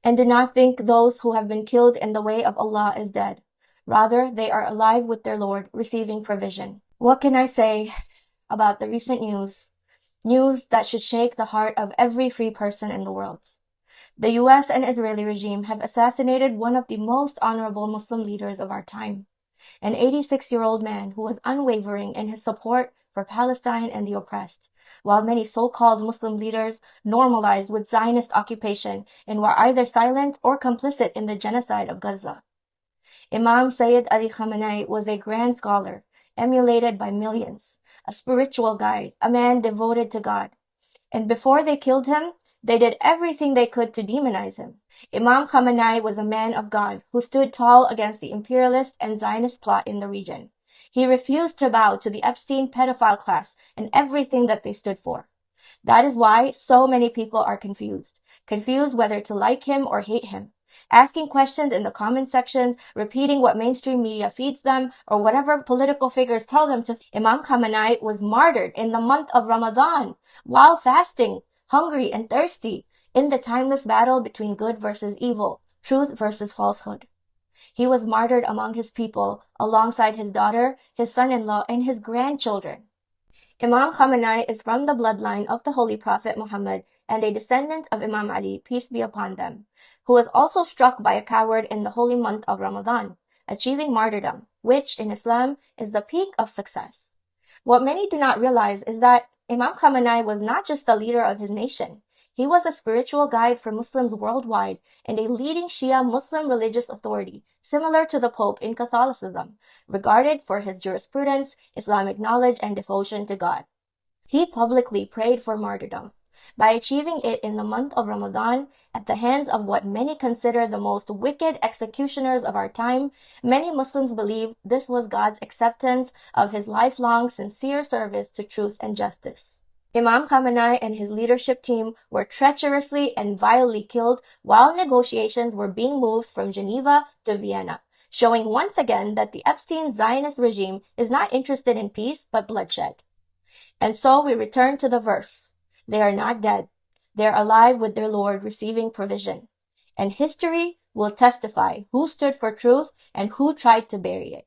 And do not think those who have been killed in the way of Allah is dead. Rather, they are alive with their Lord, receiving provision. What can I say about the recent news? News that should shake the heart of every free person in the world. The US and Israeli regime have assassinated one of the most honorable Muslim leaders of our time, an 86-year-old man who was unwavering in his support for Palestine and the oppressed, while many so-called Muslim leaders normalized with Zionist occupation and were either silent or complicit in the genocide of Gaza. Imam Sayyid Ali Khamenei was a grand scholar, emulated by millions, a spiritual guide, a man devoted to God. And before they killed him, they did everything they could to demonize him. Imam Khamenei was a man of God who stood tall against the imperialist and Zionist plot in the region. He refused to bow to the Epstein pedophile class and everything that they stood for. That is why so many people are confused whether to like him or hate him, asking questions in the comment sections, repeating what mainstream media feeds them, or whatever political figures tell them to. Imam Khamenei was martyred in the month of Ramadan while fasting, hungry and thirsty, in the timeless battle between good versus evil, truth versus falsehood. He was martyred among his people, alongside his daughter, his son-in-law, and his grandchildren. Imam Khamenei is from the bloodline of the Holy Prophet Muhammad and a descendant of Imam Ali, peace be upon them, who was also struck by a coward in the holy month of Ramadan, achieving martyrdom, which in Islam is the peak of success. What many do not realize is that Imam Khamenei was not just the leader of his nation. He was a spiritual guide for Muslims worldwide and a leading Shia Muslim religious authority, similar to the Pope in Catholicism, regarded for his jurisprudence, Islamic knowledge, and devotion to God. He publicly prayed for martyrdom, by achieving it in the month of Ramadan at the hands of what many consider the most wicked executioners of our time. Many Muslims believe this was God's acceptance of his lifelong sincere service to truth and justice. Imam Khamenei and his leadership team were treacherously and vilely killed while negotiations were being moved from Geneva to Vienna, showing once again that the Epstein Zionist regime is not interested in peace but bloodshed. And so we return to the verse. They are not dead. They are alive with their Lord, receiving provision. And history will testify who stood for truth and who tried to bury it.